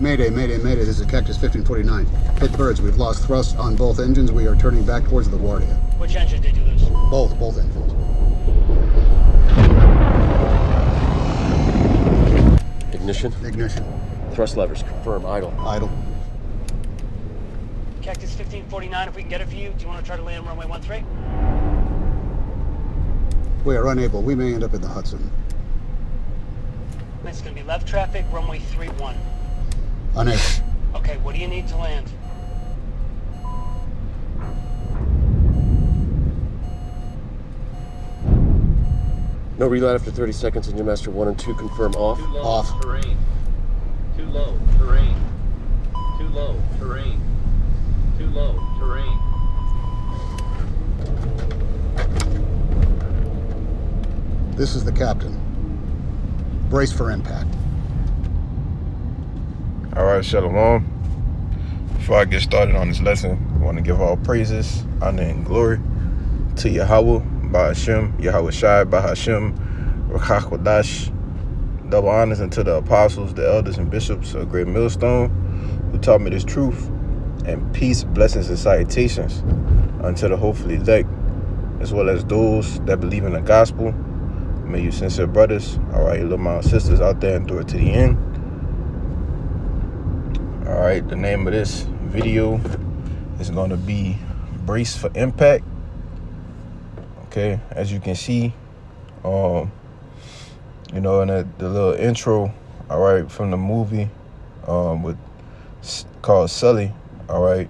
Mayday, mayday, mayday. This is Cactus 1549. Hit birds. We've lost thrust on both engines. We are turning back towards the Guardia. Which engine did you lose? Both engines. Ignition. Thrust levers confirm idle. Idle. Cactus 1549, if we can get it for you, do you want to try to land runway 13? We are unable. We may end up in the Hudson. It's going to be left traffic, runway 31. Unable. Okay, what do you need to land? No reload after 30 seconds. Engine master 1 and 2 confirm off. Too low Off. terrain. Too low terrain. Too low terrain. Too low terrain. This is the captain. Brace for impact. All right, Shalom. Before I get started on this lesson, I want to give all praises, honor, and glory to Yahweh, Ba'ashem, Yahweh Shai, Ba'ashem, Rakach Wadash. Double honors unto the apostles, the elders, and bishops of Great Millstone, who taught me this truth, and peace, blessings, and salutations unto the hopefully elect, as well as those that believe in the gospel. May you sincere brothers, all right, you little my sisters out there, endure to the end. All right, the name of this video is going to be Brace for Impact. Okay, as you can see, you know, in the little intro, all right, from the movie called Sully, all right,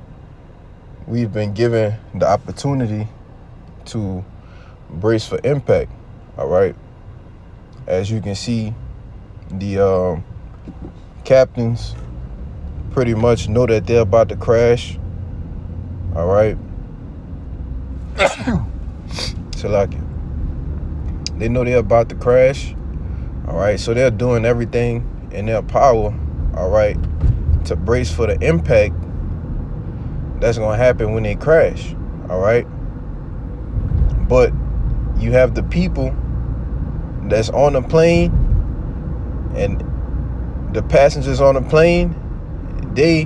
we've been given the opportunity to brace for impact, all right. As you can see, the captains pretty much know that they're about to crash, all right. Salaki. They know they're about to crash, all right, so they're doing everything in their power, all right, to brace for the impact that's gonna happen when they crash, all right. But you have the people that's on the plane, and the passengers on the plane, they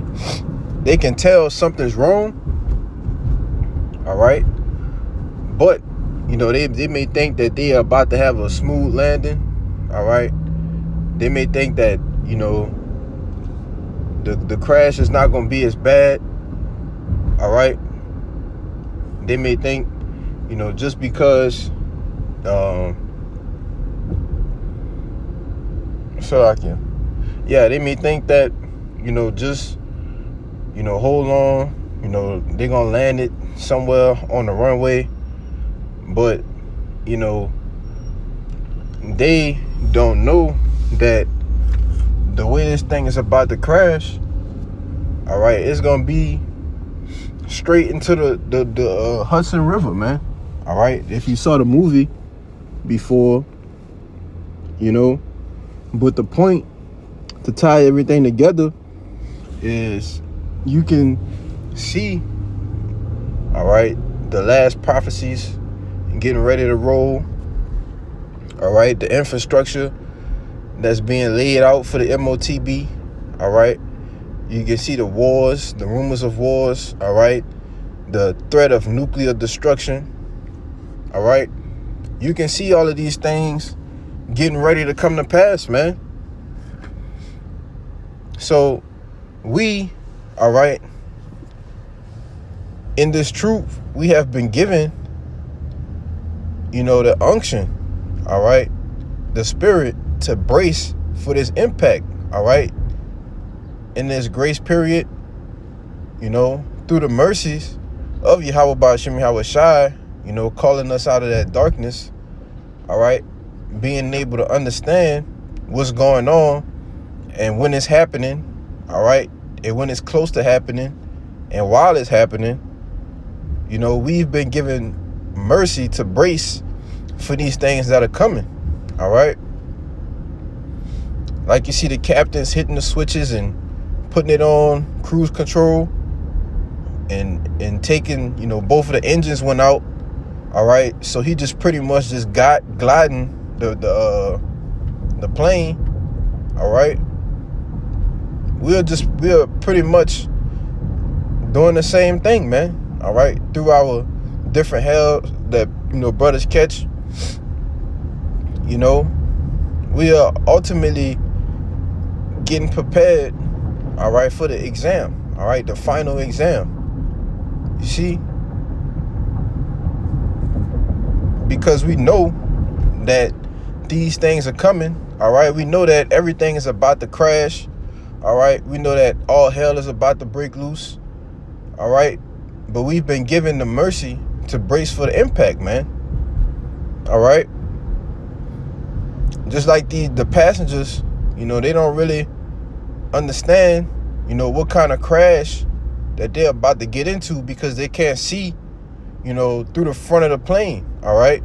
can tell something's wrong, all right. But you know, they may think that they are about to have a smooth landing, all right. They may think that, you know, the crash is not going to be as bad, all right. They may think, you know, just because they may think that, you know, just, you know, hold on, you know, they're gonna land it somewhere on the runway. But, you know, they don't know that the way this thing is about to crash, all right, it's gonna be straight into the Hudson River, man. All right, if you saw the movie before, you know, but the point to tie everything together is you can see, all right, the last prophecies getting ready to roll, all right, the infrastructure that's being laid out for the MOTB, all right. You can see the wars, the rumors of wars, all right, the threat of nuclear destruction, all right. You can see all of these things getting ready to come to pass, man. So we, all right, in this truth, we have been given, you know, the unction, all right, the spirit to brace for this impact, all right, in this grace period, you know, through the mercies of Yahweh Ba'ashem Yahweh Shai, you know, calling us out of that darkness, all right, being able to understand what's going on and when it's happening, all right, and when it's close to happening and while it's happening. You know, we've been given mercy to brace for these things that are coming, all right. Like you see the captains hitting the switches and putting it on cruise control and taking, you know, both of the engines went out, all right. So he just pretty much just got gliding the plane, all right. we're pretty much doing the same thing, man. All right, through our different hell that brothers catch. We are ultimately getting prepared, all right, for the exam, all right, the final exam. You see, because we know that these things are coming, all right. We know that everything is about to crash, all right. We know that all hell is about to break loose, all right. But we've been given the mercy to brace for the impact, man. All right. Just like the passengers, they don't really understand, what kind of crash that they're about to get into because they can't see, through the front of the plane. All right.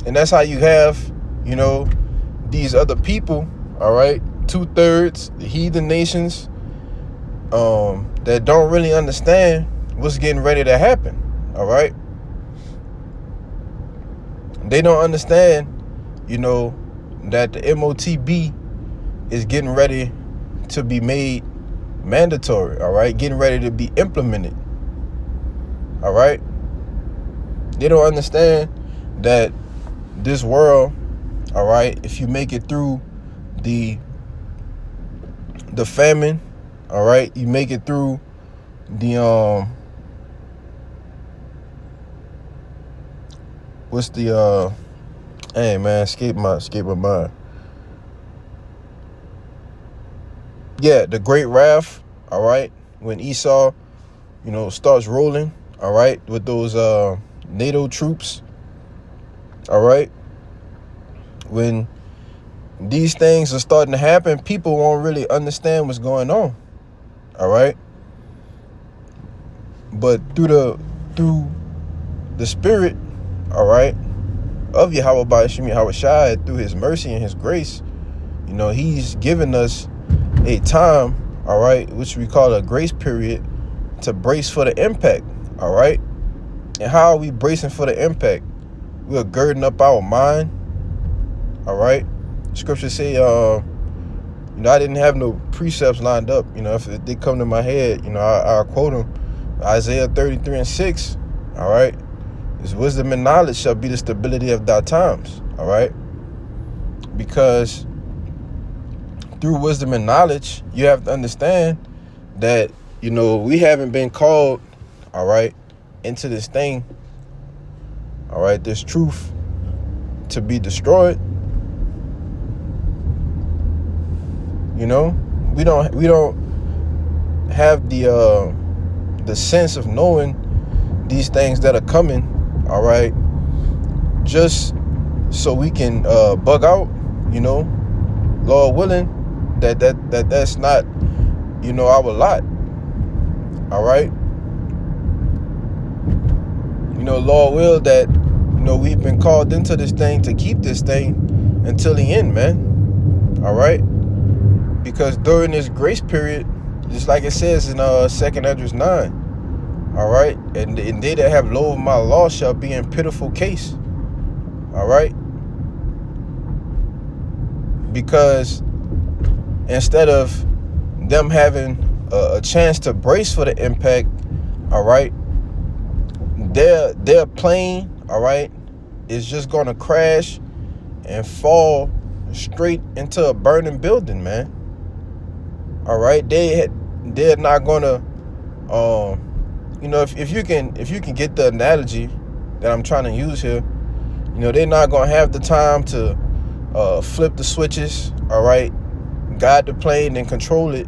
And that's how you have, these other people, all right, 2/3, the heathen nations, that don't really understand what's getting ready to happen. All right. They don't understand, that the MOTB is getting ready to be made mandatory. All right. Getting ready to be implemented. All right. They don't understand that this world, all right, if you make it through the famine, all right, you make it through the what's the hey man, escape my mind. Yeah, the great wrath, all right, when Esau, starts rolling, all right, with those NATO troops, all right. When these things are starting to happen, people won't really understand what's going on. All right. But through the spirit, all right, of Yahweh Ba'ashim Yahawashi, through his mercy and his grace, he's given us a time, all right, which we call a grace period, to brace for the impact. All right. And how are we bracing for the impact? We're girding up our mind. All right. Scripture say, I didn't have no precepts lined up. If they come to my head, I'll quote them. Isaiah 33:6. All right. His wisdom and knowledge shall be the stability of thy times. All right. Because through wisdom and knowledge, you have to understand that, we haven't been called, all right, into this thing, all right, this truth to be destroyed. We don't have the sense of knowing these things that are coming, all right, just so we can bug out, Lord willing, that's not, our lot. All right. Lord will that, we've been called into this thing to keep this thing until the end, man. All right. Because during this grace period, just like it says in 2 Esdras 9, all right, and they that have loathed my law shall be in pitiful case. All right. Because instead of them having a chance to brace for the impact, all right, their plane, all right, is just gonna crash and fall straight into a burning building, man. All right, they're not gonna, if you can get the analogy that I'm trying to use here, they're not gonna have the time to flip the switches, all right, guide the plane and control it,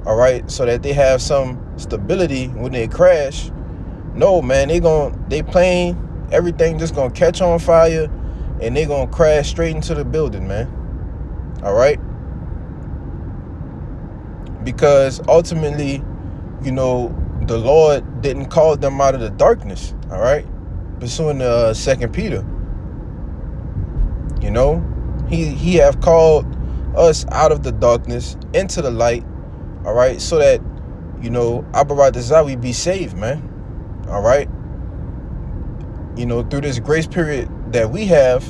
all right, so that they have some stability when they crash. No, man, they plane, everything just gonna catch on fire and they gonna crash straight into the building, man. All right. Because ultimately, the Lord didn't call them out of the darkness. All right. Pursuing 2 Peter. He have called us out of the darkness into the light. All right. So that, Abarat Desire, we be saved, man. All right. Through this grace period that we have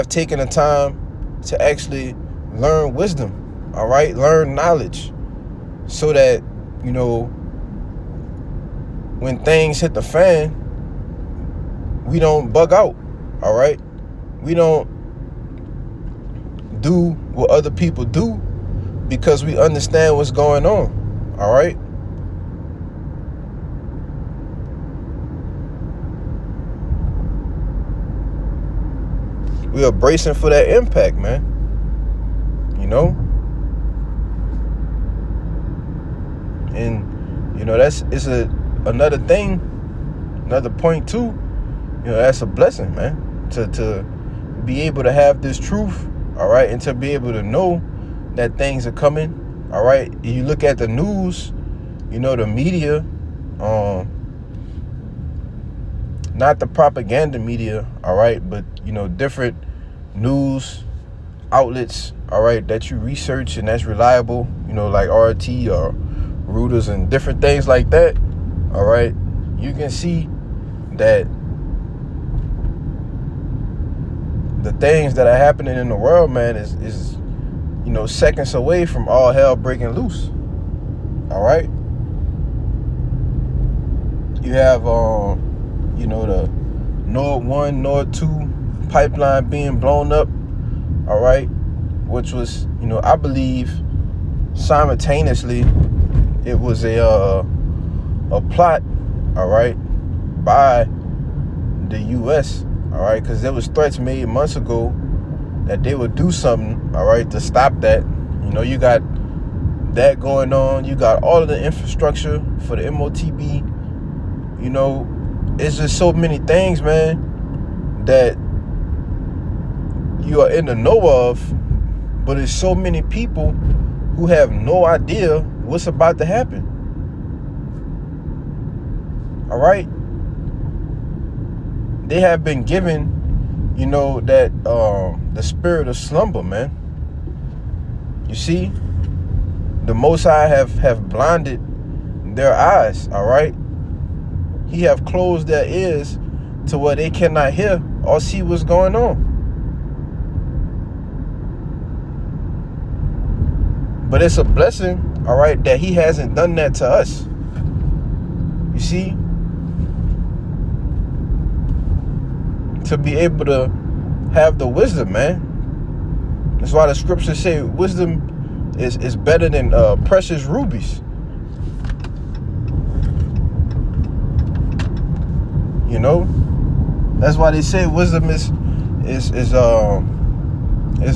taken the time to actually learn wisdom, all right? Learn knowledge so that, you know, when things hit the fan, we don't bug out, all right? We don't do what other people do because we understand what's going on, all right? We are bracing for that impact, man. You know? And, you know, it's another thing, another point too. You know, that's a blessing, man. To be able to have this truth, all right, and to be able to know that things are coming, all right. You look at the news, you know, the media, not the propaganda media, all right, but, you know, different news outlets, all right, that you research and that's reliable, you know, like RT or Reuters and different things like that, all right, you can see that the things that are happening in the world, man, is you know, seconds away from all hell breaking loose, all right. You have, you know, the Nord 1, Nord 2 pipeline being blown up, all right, which was, you know, I believe simultaneously it was a plot, all right, by the U.S., all right, because there was threats made months ago that they would do something, all right, to stop that. You know, you got that going on. You got all of the infrastructure for the MOTB. You know, it's just so many things, man, that you are in the know of, but there's so many people who have no idea what's about to happen. All right? They have been given, you know, that the spirit of slumber, man. You see, the Most High have blinded their eyes, all right? He have closed their ears to where they cannot hear or see what's going on. But it's a blessing, all right, that he hasn't done that to us. You see? To be able to have the wisdom, man. That's why the scriptures say wisdom is better than precious rubies. You know? That's why they say wisdom is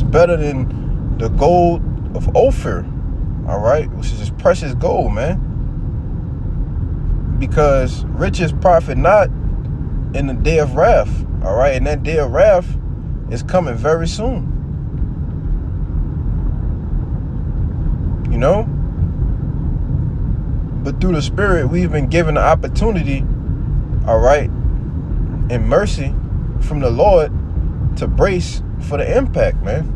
better than the gold of Ophir, all right, which is just precious gold, man. Because riches profit not in the day of wrath, all right, and that day of wrath is coming very soon. You know? But through the Spirit, we've been given the opportunity, all right, and mercy from the Lord to brace for the impact, man.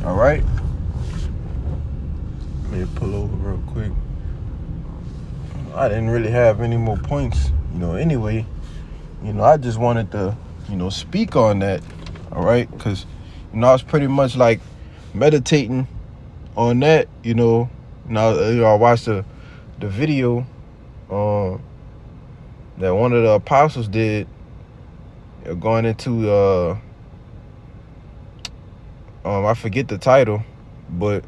All right. Let me pull over real quick. I didn't really have any more points, you know, anyway. You know, I just wanted to, you know, speak on that, all right? Because, you know, I was pretty much like meditating on that, you know. Now, you know, I watched the video that one of the apostles did going into, I forget the title, but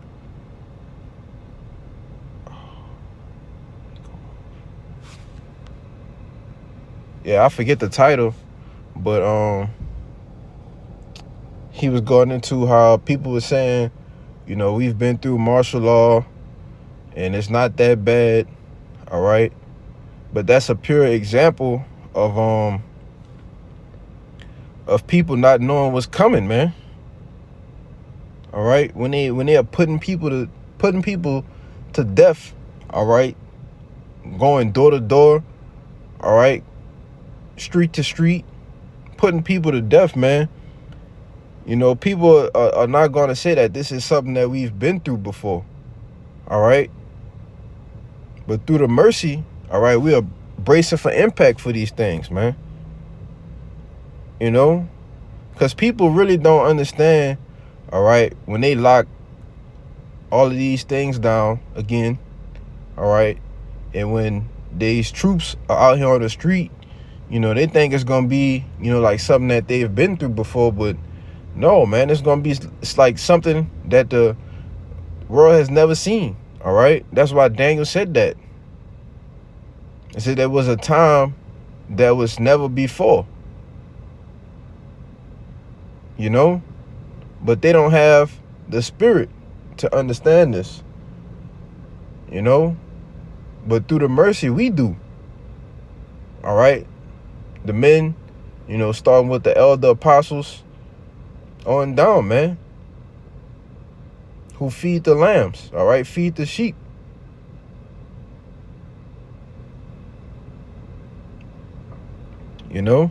yeah, I forget the title, but he was going into how people were saying, you know, we've been through martial law and it's not that bad, all right? But that's a pure example of people not knowing what's coming, man. All right, when they are putting people to death, all right, going door to door, all right, street to street, putting people to death, man. You know, people are not going to say that this is something that we've been through before, all right? But through the mercy, all right, we are bracing for impact for these things, man. You know? Because people really don't understand, all right, when they lock all of these things down again, all right, and when these troops are out here on the street, you know, they think it's going to be, you know, like something that they've been through before, but no, man, it's going to be, it's like something that the world has never seen, all right? That's why Daniel said that. He said there was a time that was never before, you know? But they don't have the spirit to understand this, you know? But through the mercy, we do, all right? The men, you know, starting with the elder apostles on down, man, who feed the lambs, all right? Feed the sheep. You know?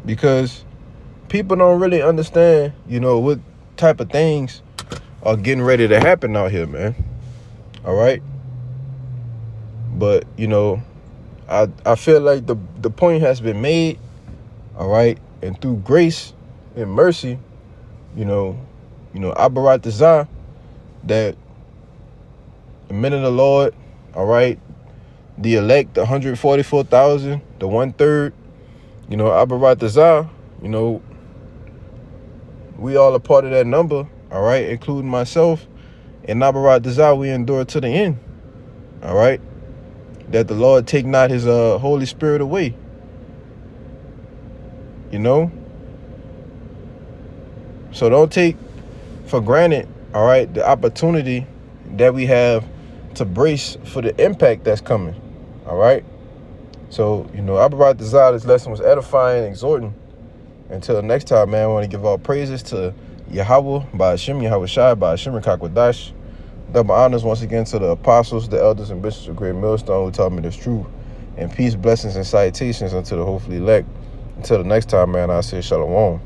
Because people don't really understand, you know, what type of things are getting ready to happen out here, man. All right? But, you know, I feel like the point has been made, all right? And through grace and mercy, you know, Abarat Dazah, that the men of the Lord, all right, the elect, the 144,000, the 1/3, you know, Abarat Dazah, you know, we all a part of that number, all right, including myself. And Abarat Dazah, we endure to the end, all right? That the Lord take not his Holy Spirit away, you know? So don't take for granted, all right, the opportunity that we have to brace for the impact that's coming, all right? So, you know, Abarat Dazah, this lesson was edifying, exhorting. Until next time, man, I want to give all praises to Yahweh, Ba'ashem, Yahweh Shai, Ba'ashem, Rekakwadash. Double honors once again to the apostles, the elders, and bishops of Great Millstone who taught me this truth. And peace, blessings, and salutations unto the hopefully elect. Until the next time, man, I say shalom.